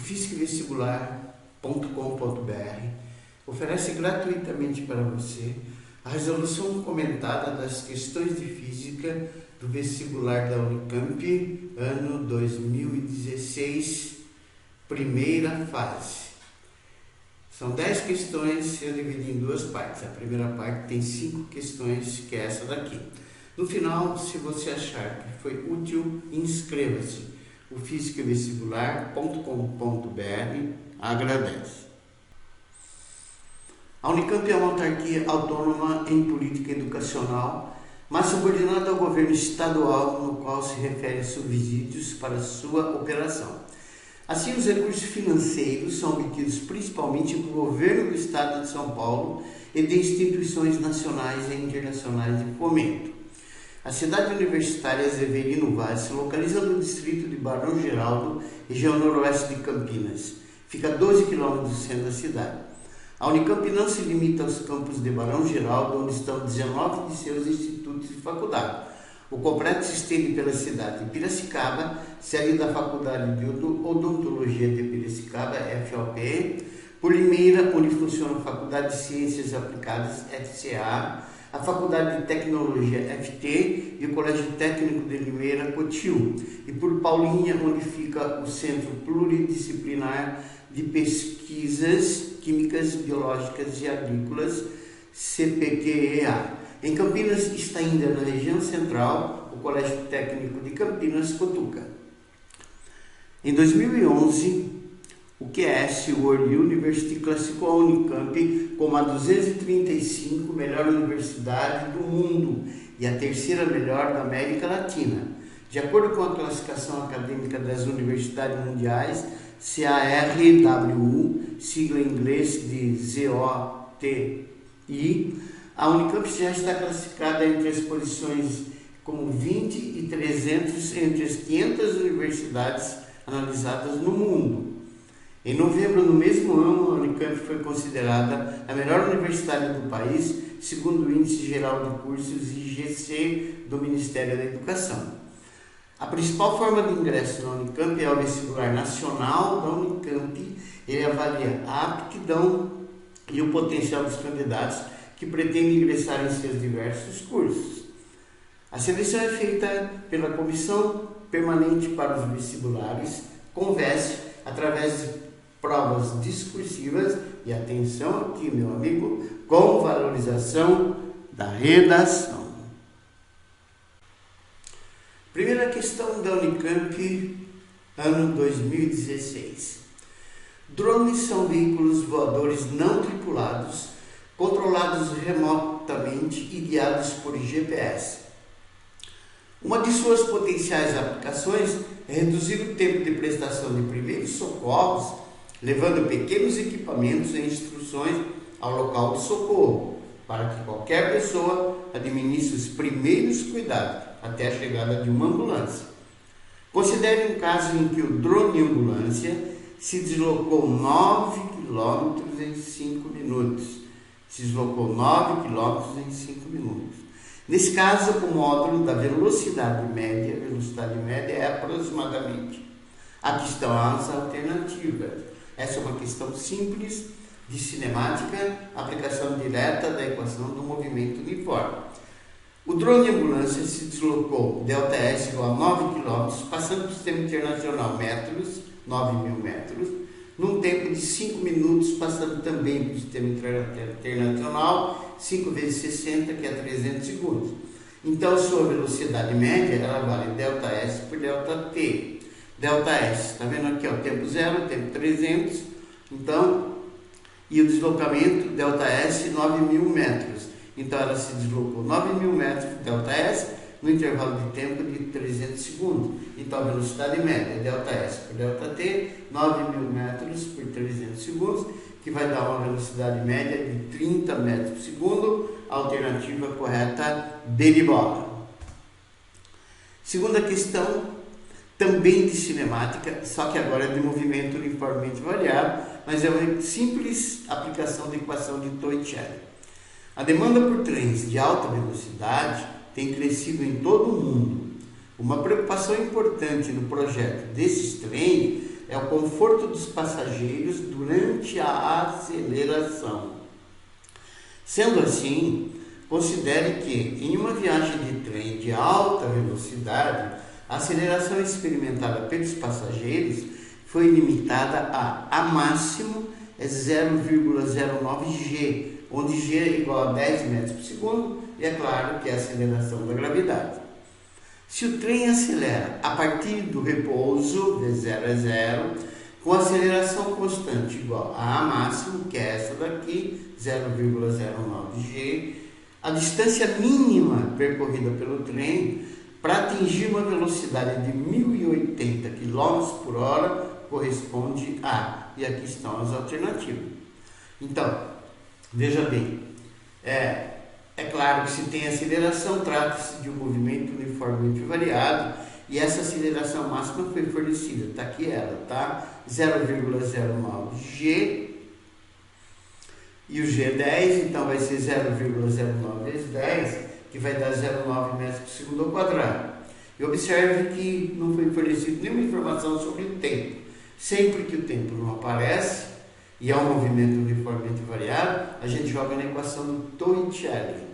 fiscvestibular.com.br oferece gratuitamente para você a resolução comentada das questões de física do vestibular da Unicamp, ano 2016, primeira fase. São 10 questões, eu dividi em duas partes. A primeira parte tem 5 questões, que é essa daqui. No final, se você achar que foi útil, inscreva-se. O fiscvestibular.com.br agradece. A Unicamp é uma autarquia autônoma em política educacional, mas subordinada ao governo estadual, no qual se refere a subsídios para sua operação. Assim, os recursos financeiros são obtidos principalmente do governo do estado de São Paulo e de instituições nacionais e internacionais de fomento. A cidade universitária Severino Vaz se localiza no distrito de Barão Geraldo, região noroeste de Campinas. Fica a 12 km do centro da cidade. A Unicamp não se limita aos campos de Barão Geraldo, onde estão 19 de seus institutos e faculdades. O completo se estende pela cidade de Piracicaba, sede da Faculdade de Odontologia de Piracicaba, FOP, por Limeira, onde funciona a Faculdade de Ciências Aplicadas, FCA, a Faculdade de Tecnologia, FT, e o Colégio Técnico de Limeira, COTIL, e por Paulinha, onde fica o Centro Pluridisciplinar de Pesquisas Químicas, Biológicas e Agrícolas, CPQEA. Em Campinas está ainda na região central o Colégio Técnico de Campinas, Cotuca. Em 2011, o QS World University classificou a Unicamp como a 235 melhor universidade do mundo e a terceira melhor da América Latina. De acordo com a classificação acadêmica das universidades mundiais, CARWU, sigla em inglês de ZOTI, a Unicamp já está classificada entre as posições como 20 e 300 entre as 500 universidades analisadas no mundo. Em novembro do mesmo ano, a Unicamp foi considerada a melhor universidade do país, segundo o Índice Geral de Cursos IGC do Ministério da Educação. A principal forma de ingresso na Unicamp é o vestibular nacional da Unicamp. Ele avalia a aptidão e o potencial dos candidatos que pretendem ingressar em seus diversos cursos. A seleção é feita pela Comissão Permanente para os Vestibulares, CONVES, através de provas discursivas e, atenção aqui, meu amigo, com valorização da redação. Primeira questão da Unicamp, ano 2016. Drones são veículos voadores não tripulados, controlados remotamente e guiados por GPS. Uma de suas potenciais aplicações é reduzir o tempo de prestação de primeiros socorros, levando pequenos equipamentos e instruções ao local de socorro, para que qualquer pessoa administre os primeiros cuidados até a chegada de uma ambulância. Considere um caso em que o drone ambulância se deslocou 9 km em 5 minutos. Nesse caso, o módulo da velocidade média é aproximadamente. Aqui estão as alternativas. Essa é uma questão simples de cinemática, aplicação direta da equação do movimento uniforme. O drone ambulância se deslocou ΔS igual a 9 km, passando pelo sistema internacional 9.000 metros, num tempo de 5 minutos, passando também pelo sistema internacional 5 vezes 60, que é 300 segundos. Então, sua velocidade média, ela vale ΔS por ΔT. ΔS, está vendo aqui, ó, tempo 0, tempo 300, então, e o deslocamento ΔS 9.000 metros. Então, ela se deslocou 9.000 metros, ΔS, no intervalo de tempo de 300 segundos. Então, a velocidade média é ΔS por ΔT, 9.000 metros por 300 segundos, que vai dar uma velocidade média de 30 metros por segundo, alternativa correta de bola. Segunda questão, também de cinemática, só que agora é de movimento uniformemente variável, mas é uma simples aplicação da equação de Torricelli. A demanda por trens de alta velocidade tem crescido em todo o mundo. Uma preocupação importante no projeto desses trens é o conforto dos passageiros durante a aceleração. Sendo assim, considere que em uma viagem de trem de alta velocidade, a aceleração experimentada pelos passageiros foi limitada a máximo 0,09 g, onde g é igual a 10 metros por segundo, e é claro que é a aceleração da gravidade. Se o trem acelera a partir do repouso de 0 a 0, com aceleração constante igual a máximo, que é essa daqui, 0,09 g, a distância mínima percorrida pelo trem para atingir uma velocidade de 1080 km por hora corresponde a, e aqui estão as alternativas. Então, veja bem, é claro que se tem aceleração, trata-se de um movimento uniformemente variado, e essa aceleração máxima foi fornecida, está aqui ela, tá? 0,09 g, e o g é 10, então vai ser 0,09 vezes 10, que vai dar 0,9 metros por segundo ao quadrado. E observe que não foi fornecida nenhuma informação sobre o tempo. Sempre que o tempo não aparece, e é um movimento uniformemente variado, a gente joga na equação do Torricelli.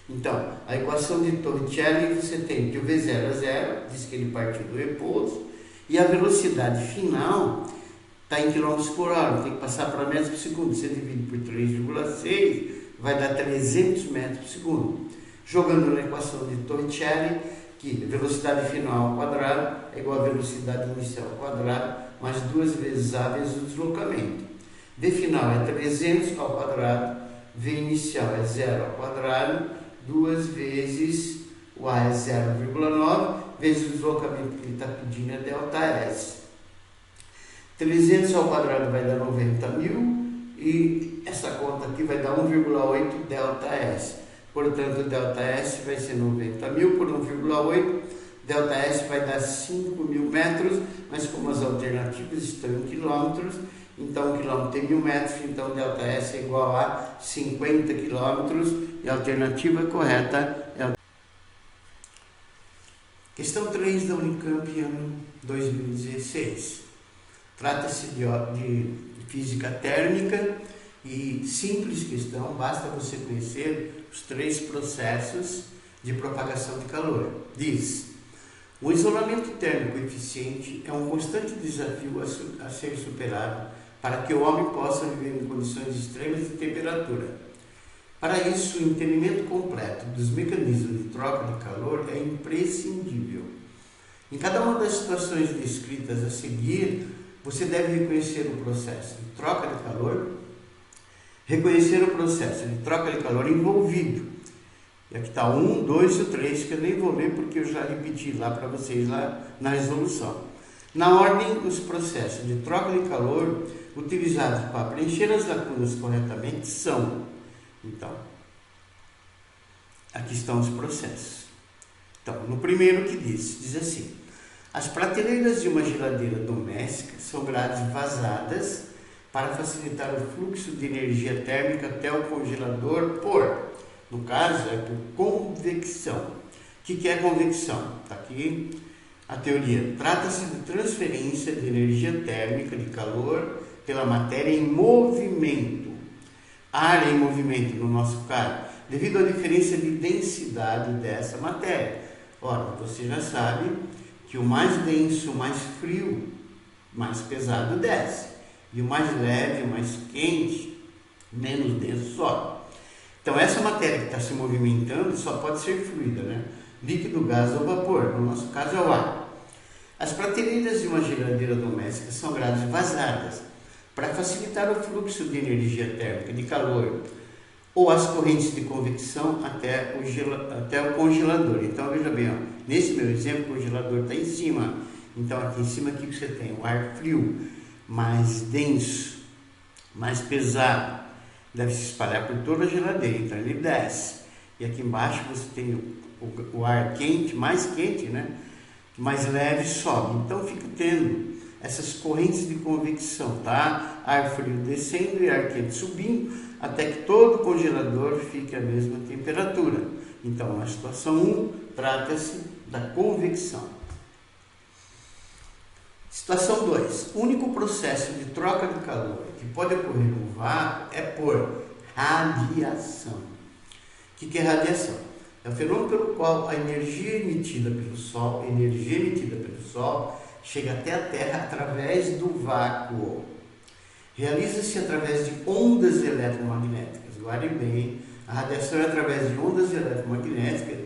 Então, a equação de Torricelli, você tem que o V0 é 0, diz que ele partiu do repouso, e a velocidade final está em km por hora, tem que passar para metros por segundo. Você divide por 3,6, vai dar 300 metros por segundo. Jogando na equação de Torricelli, que a velocidade final ao quadrado é igual à velocidade inicial ao quadrado, mais 2 vezes a vezes o deslocamento. V final é 300 ao quadrado, V inicial é 0 ao quadrado, 2 vezes o A é 0,9, vezes o deslocamento que ele está pedindo é ΔS. 300 ao quadrado vai dar 90.000 e essa conta aqui vai dar 1,8 ΔS. Portanto, ΔS vai ser 90.000 por 1,8, ΔS vai dar 5.000 metros, mas como as alternativas estão em quilômetros, então o quilômetro tem 1.000 metros, então ΔS é igual a 50 quilômetros, e a alternativa correta é a questão 3 da Unicamp, ano 2016. Trata-se de física térmica e simples questão, basta você conhecer os 3 processos de propagação de calor. Diz: o isolamento térmico eficiente é um constante desafio a ser superado para que o homem possa viver em condições extremas de temperatura. Para isso, o entendimento completo dos mecanismos de troca de calor é imprescindível. Em cada uma das situações descritas a seguir, você deve reconhecer o processo de troca de calor, reconhecer o processo de troca de calor envolvido. E aqui está 1, 2 e 3, que eu nem vou ler porque eu já repeti lá para vocês lá na resolução. Na ordem, os processos de troca de calor utilizados para preencher as lacunas corretamente são, então, aqui estão os processos. Então, no primeiro que diz assim: as prateleiras de uma geladeira doméstica são grades vazadas para facilitar o fluxo de energia térmica até o congelador no caso, é por convecção. O que é convecção? Está aqui a teoria. Trata-se de transferência de energia térmica de calor pela matéria em movimento. Ar em movimento, no nosso caso, devido à diferença de densidade dessa matéria. Ora, você já sabe que o mais denso, o mais frio, mais pesado desce. E o mais leve, o mais quente, menos denso sobe. Então, essa matéria que está se movimentando só pode ser fluida, né? Líquido, gás ou vapor, no nosso caso é o ar. As prateleiras de uma geladeira doméstica são grades vazadas para facilitar o fluxo de energia térmica, de calor, ou as correntes de convecção até o congelador. Então, veja bem, ó, nesse meu exemplo, o congelador está em cima. Então, aqui em cima aqui você tem o ar frio, mais denso, mais pesado, deve se espalhar por toda a geladeira, então ele desce. E aqui embaixo você tem o ar quente, né? Mais leve, sobe. Então fica tendo essas correntes de convecção, tá? Ar frio descendo e ar quente subindo, até que todo o congelador fique à mesma temperatura. Então, na situação 1, trata-se da convecção. Situação 2. O único processo de troca de calor que pode ocorrer no vácuo é por radiação. O que é radiação? É o fenômeno pelo qual a energia emitida pelo Sol chega até a Terra através do vácuo. Realiza-se através de ondas eletromagnéticas. Guarde bem, a radiação é através de ondas eletromagnéticas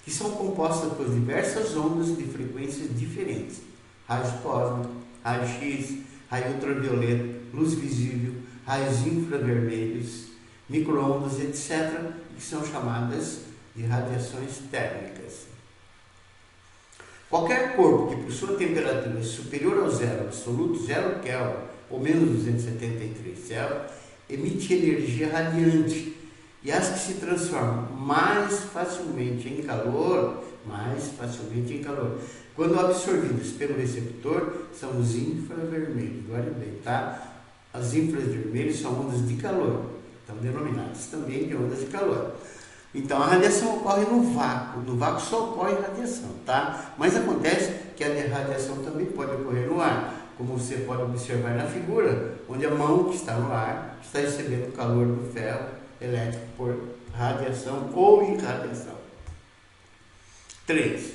que são compostas por diversas ondas de frequências diferentes. Raios cósmicos, raio-x, raio ultravioleta, luz visível, raios infravermelhos, micro-ondas, etc., que são chamadas de radiações térmicas. Qualquer corpo que possua temperatura superior ao zero absoluto, 0 Kelvin, ou menos 273 Celsius, emite energia radiante, e as que se transformam mais facilmente em calor, quando absorvidas pelo receptor, são os infravermelhos. Olha bem, tá? As infravermelhos são ondas de calor, estão denominadas também de ondas de calor. Então, a radiação ocorre no vácuo só ocorre radiação, tá? Mas acontece que a radiação também pode ocorrer no ar, como você pode observar na figura, onde a mão que está no ar está recebendo o calor do ferro elétrico por radiação ou irradiação. 3.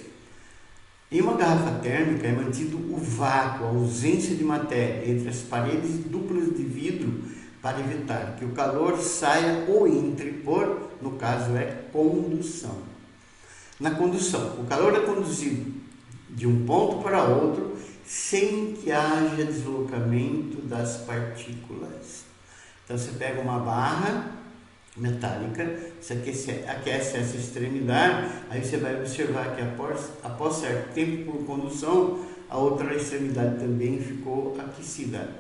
Em uma garrafa térmica é mantido o vácuo, a ausência de matéria entre as paredes duplas de vidro para evitar que o calor saia ou entre por, no caso é condução. Na condução, o calor é conduzido de um ponto para outro sem que haja deslocamento das partículas. Então você pega uma barra metálica, você aquece essa extremidade, aí você vai observar que após certo tempo por condução, a outra extremidade também ficou aquecida.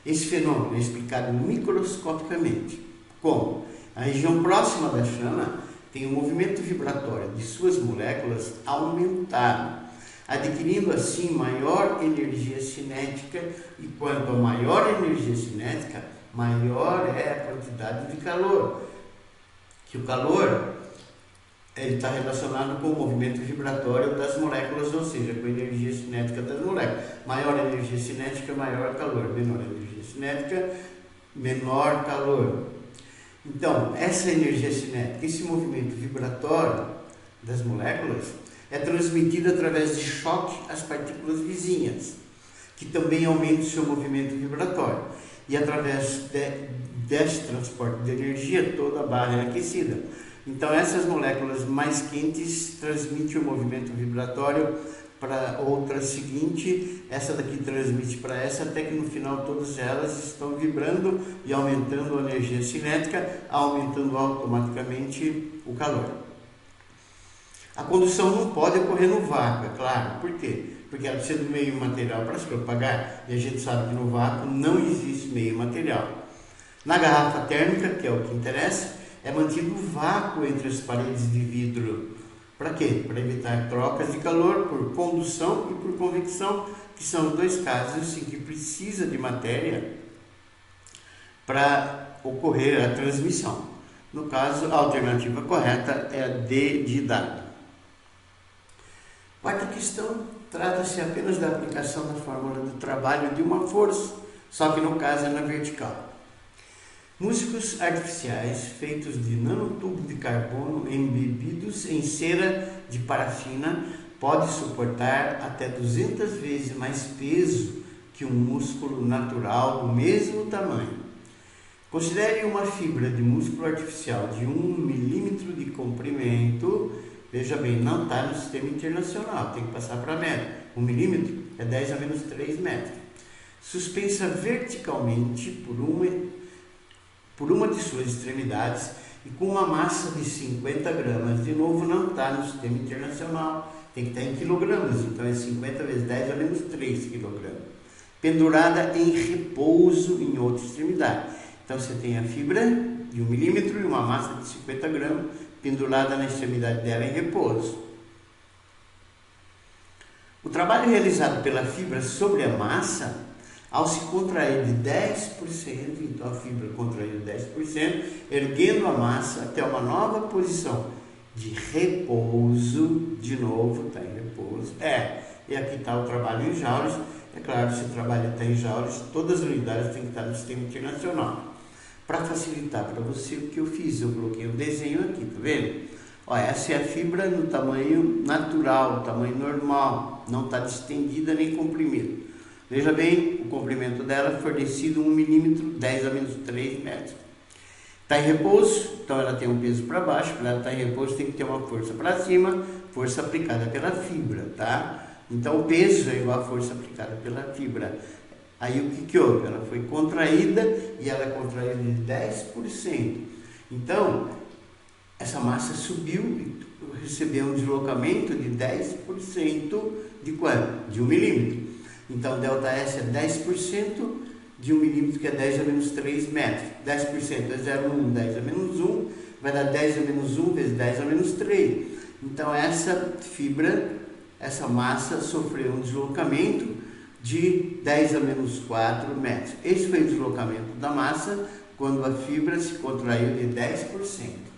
Esse fenômeno é explicado microscopicamente. Como? A região próxima da chama tem o movimento vibratório de suas moléculas aumentado, adquirindo assim maior energia cinética, e quanto a maior energia cinética, maior é a quantidade de calor. Que o calor está relacionado com o movimento vibratório das moléculas, ou seja, com a energia cinética das moléculas. Maior energia cinética, maior calor. Menor energia cinética, menor calor. Então, essa energia cinética, esse movimento vibratório das moléculas, é transmitida através de choque às partículas vizinhas, que também aumentam o seu movimento vibratório. E através desse transporte de energia, toda a barra é aquecida. Então, essas moléculas mais quentes transmitem o movimento vibratório para outra seguinte, essa daqui transmite para essa, até que no final todas elas estão vibrando e aumentando a energia cinética, aumentando automaticamente o calor. A condução não pode ocorrer no vácuo, é claro. Por quê? Porque ela precisa do meio material para se propagar, e a gente sabe que no vácuo não existe meio material. Na garrafa térmica, que é o que interessa, é mantido o vácuo entre as paredes de vidro. Para quê? Para evitar trocas de calor por condução e por convecção, que são os dois casos em que precisa de matéria para ocorrer a transmissão. No caso, a alternativa correta é a D de dado. Quarta questão, trata-se apenas da aplicação da fórmula do trabalho de uma força, só que no caso é na vertical. Músicos artificiais feitos de nanotubos de carbono embebidos em cera de parafina podem suportar até 200 vezes mais peso que um músculo natural do mesmo tamanho. Considere uma fibra de músculo artificial de 1 milímetro de comprimento. Veja bem, não está no sistema internacional, tem que passar para metro. 1 milímetro é 10 a menos 3 metros. Suspensa verticalmente por uma de suas extremidades e com uma massa de 50 gramas. De novo, não está no sistema internacional, tem que estar em quilogramas, então é 50 vezes 10 a menos 3 quilogramas. Pendurada em repouso em outra extremidade. Então você tem a fibra de 1 milímetro e uma massa de 50 gramas pendurada na extremidade dela em repouso. O trabalho realizado pela fibra sobre a massa, ao se contrair de 10%, então a fibra contraiu 10%, erguendo a massa até uma nova posição de repouso, de novo está em repouso, e aqui está o trabalho em joules, É claro, se o trabalho está em joules, todas as unidades têm que estar no sistema internacional. Para facilitar para você, o que eu fiz? Eu coloquei um desenho aqui, tá vendo? Ó, essa é a fibra no tamanho natural, tamanho normal, não está distendida nem comprimida. Veja bem, o comprimento dela é fornecido 1 milímetro, 10 a menos 3 metros. Está em repouso, então ela tem um peso para baixo. Para ela estar em repouso tem que ter uma força para cima, força aplicada pela fibra, tá? Então o peso é igual à força aplicada pela fibra. Aí o que houve? Ela foi contraída e ela é contraída de 10%. Então, essa massa subiu e recebeu um deslocamento de 10% de quanto? De 1 milímetro. Então, ΔS é 10% de 1 milímetro, que é 10 a menos 3 metros. 10% é 0,1, 10 a menos 1, vai dar 10 a menos 1 vezes 10 a menos 3. Então, essa fibra, essa massa sofreu um deslocamento de 10 a menos 4 metros. Esse foi o deslocamento da massa quando a fibra se contraiu de 10%.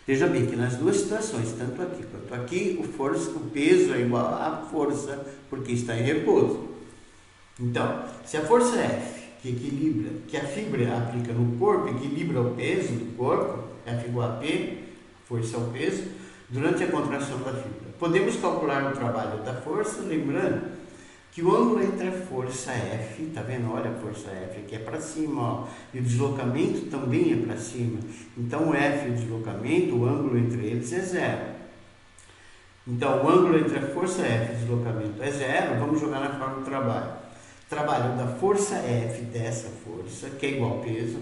Veja bem que nas duas situações, tanto aqui quanto aqui, o peso é igual à força, porque está em repouso. Então, se a força F, que a fibra aplica no corpo, equilibra o peso do corpo, F igual a P, força é o peso, durante a contração da fibra. Podemos calcular o trabalho da força, lembrando que o ângulo entre a força F, tá vendo? Olha a força F aqui é para cima, ó, e o deslocamento também é para cima. Então o F e o deslocamento, o ângulo entre eles é zero. Então o ângulo entre a força F e o deslocamento é zero, vamos jogar na forma do trabalho. Trabalho da força F dessa força, que é igual ao peso,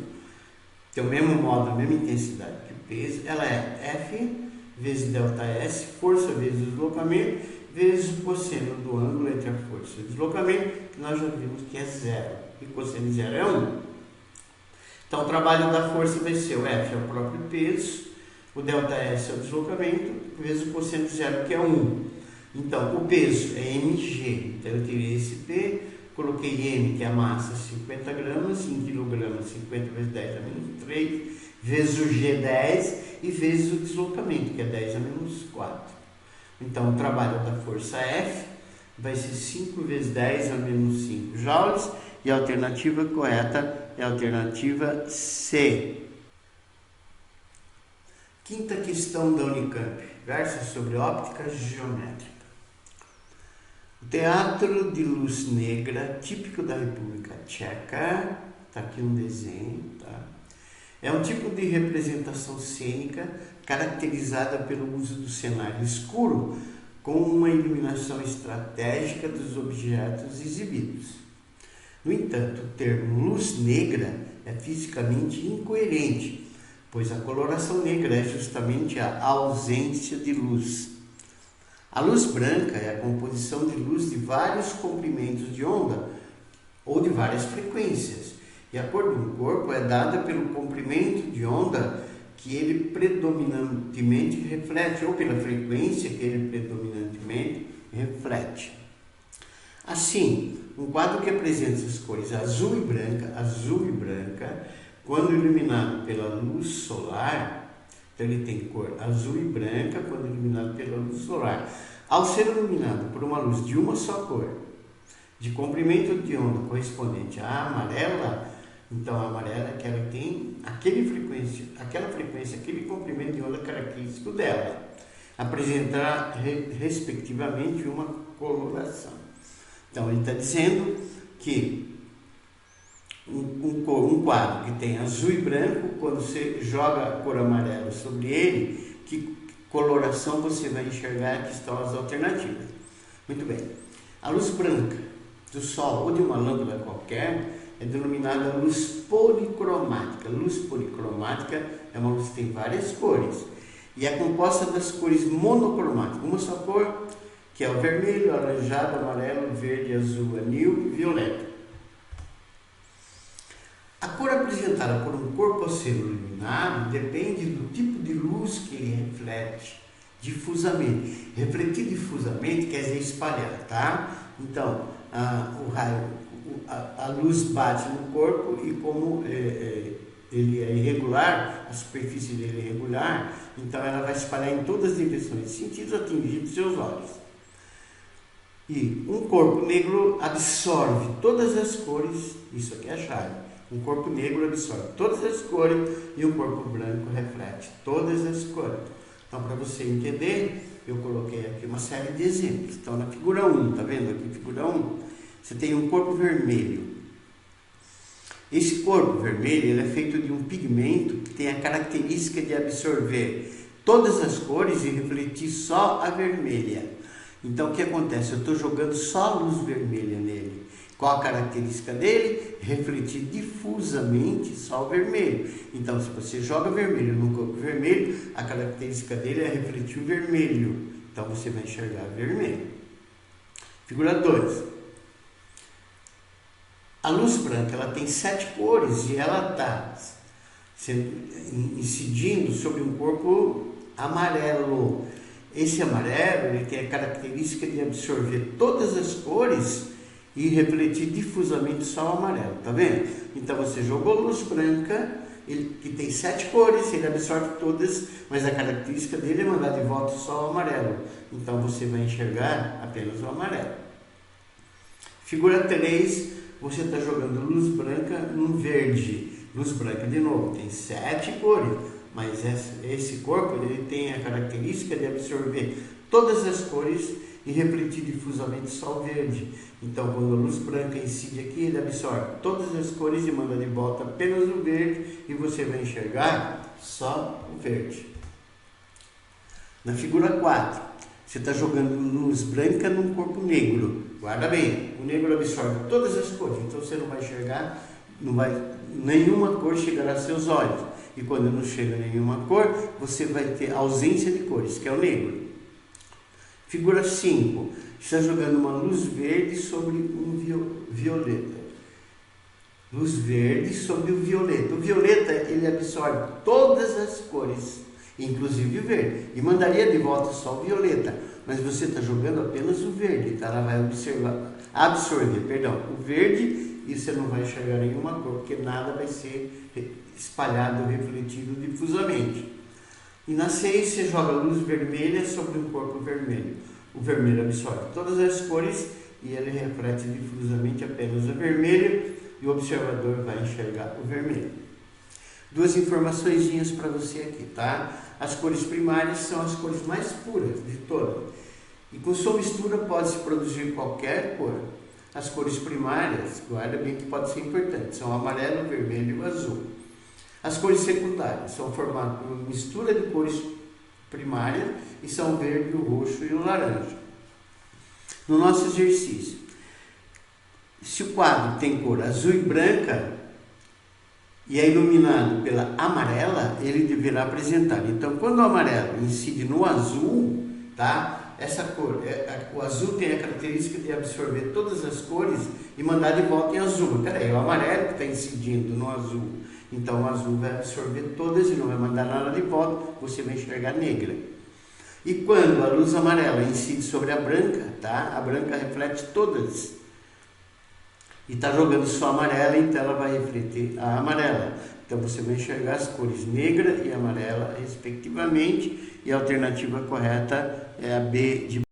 tem o mesmo modo, a mesma intensidade que o peso, ela é F vezes ΔS, força vezes deslocamento, vezes o cosseno do ângulo entre a força e o deslocamento, que nós já vimos que é zero, e cosseno de zero é 1. Então o trabalho da força vai ser o F é o próprio peso, o ΔS é o deslocamento, vezes o cosseno de zero, que é 1. Então o peso é mg, então eu tirei esse P, coloquei M, que é a massa, 50 gramas, em quilogramas, 50 vezes 10 a menos 3, vezes o G, 10, e vezes o deslocamento, que é 10 a menos 4. Então, o trabalho da força F vai ser 5 vezes 10 a menos 5 joules, e a alternativa correta é a alternativa C. Quinta questão da Unicamp, versa sobre óptica geométrica. O teatro de luz negra, típico da República Tcheca, está aqui um desenho, tá? É um tipo de representação cênica caracterizada pelo uso do cenário escuro com uma iluminação estratégica dos objetos exibidos. No entanto, o termo luz negra é fisicamente incoerente, pois a coloração negra é justamente a ausência de luz. A luz branca é a composição de luz de vários comprimentos de onda ou de várias frequências, e a cor do corpo é dada pelo comprimento de onda que ele predominantemente reflete, ou pela frequência que ele predominantemente reflete. Assim, um quadro que apresenta as cores azul e branca, quando iluminado pela luz solar, então ele tem cor azul e branca quando iluminado pela luz solar. Ao ser iluminado por uma luz de uma só cor, de comprimento de onda correspondente à amarela, então a amarela é aquela que tem aquela frequência, aquele comprimento de onda característico dela, apresentar respectivamente uma coloração. Então ele está dizendo que um quadro que tem azul e branco, quando você joga a cor amarela sobre ele, que coloração você vai enxergar? Aqui estão as alternativas. Muito bem. A luz branca do sol ou de uma lâmpada qualquer é denominada luz policromática. Luz policromática é uma luz que tem várias cores e é composta das cores monocromáticas, uma só cor, que é o vermelho, alaranjado, amarelo, verde, azul, anil e violeta. A cor apresentada por um corpo a ser iluminado depende do tipo de luz que ele reflete difusamente. Refletir difusamente quer dizer espalhar, tá? Então, a luz bate no corpo e como ele é irregular, a superfície dele é irregular, então ela vai espalhar em todas as direções, sentidos atingidos seus olhos. E um corpo negro absorve todas as cores, isso aqui é a chave. Um corpo negro absorve todas as cores e um corpo branco reflete todas as cores. Então, para você entender, eu coloquei aqui uma série de exemplos. Então, na figura 1, tá vendo aqui, figura 1, você tem um corpo vermelho. Esse corpo vermelho ele é feito de um pigmento que tem a característica de absorver todas as cores e refletir só a vermelha. Então, o que acontece? Eu estou jogando só a luz vermelha nele. Qual a característica dele? Refletir difusamente só o vermelho. Então, se você joga vermelho num corpo vermelho, a característica dele é refletir o vermelho. Então, você vai enxergar vermelho. Figura 2. A luz branca ela tem 7 cores e ela está incidindo sobre um corpo amarelo. Esse amarelo ele tem a característica de absorver todas as cores e refletir difusamente só o amarelo, tá vendo? Então você jogou luz branca, que tem 7 cores, ele absorve todas, mas a característica dele é mandar de volta só o amarelo. Então você vai enxergar apenas o amarelo. Figura 3, você está jogando luz branca no verde. Luz branca de novo, tem 7 cores. Mas esse corpo ele tem a característica de absorver todas as cores e refletir difusamente só o verde. Então, quando a luz branca incide aqui, ele absorve todas as cores e manda de volta apenas o verde e você vai enxergar só o verde. Na figura 4, você está jogando luz branca num corpo negro. Guarda bem, o negro absorve todas as cores, então você não vai enxergar, nenhuma cor chegará aos seus olhos. E quando não chega nenhuma cor, você vai ter ausência de cores, que é o negro. Figura 5. Está jogando uma luz verde sobre um violeta. Luz verde sobre o violeta. O violeta, ele absorve todas as cores, inclusive o verde. E mandaria de volta só o violeta. Mas você está jogando apenas o verde. Então ela vai absorver o verde e você não vai enxergar nenhuma cor, porque nada vai ser espalhado, refletido difusamente. E na 6 você joga luz vermelha sobre um corpo vermelho. O vermelho absorve todas as cores e ele reflete difusamente apenas o vermelho e o observador vai enxergar o vermelho. 2 informaçõezinhas para você aqui, tá? As cores primárias são as cores mais puras de todas. E com sua mistura pode-se produzir qualquer cor. As cores primárias, guarda bem que pode ser importante, são o amarelo, o vermelho e o azul. As cores secundárias são formadas por uma mistura de cores primárias e são o verde, o roxo e o laranja. No nosso exercício, se o quadro tem cor azul e branca e é iluminado pela amarela, ele deverá apresentar. Então, quando o amarelo incide no azul, tá? Essa cor, o azul tem a característica de absorver todas as cores e mandar de volta em azul. Peraí, o amarelo que está incidindo no azul. Então o azul vai absorver todas e não vai mandar nada de volta, você vai enxergar negra. E quando a luz amarela incide sobre a branca, tá? A branca reflete todas. E está jogando só amarela, então ela vai refletir a amarela. Então você vai enxergar as cores negra e amarela respectivamente, e a alternativa correta é a B de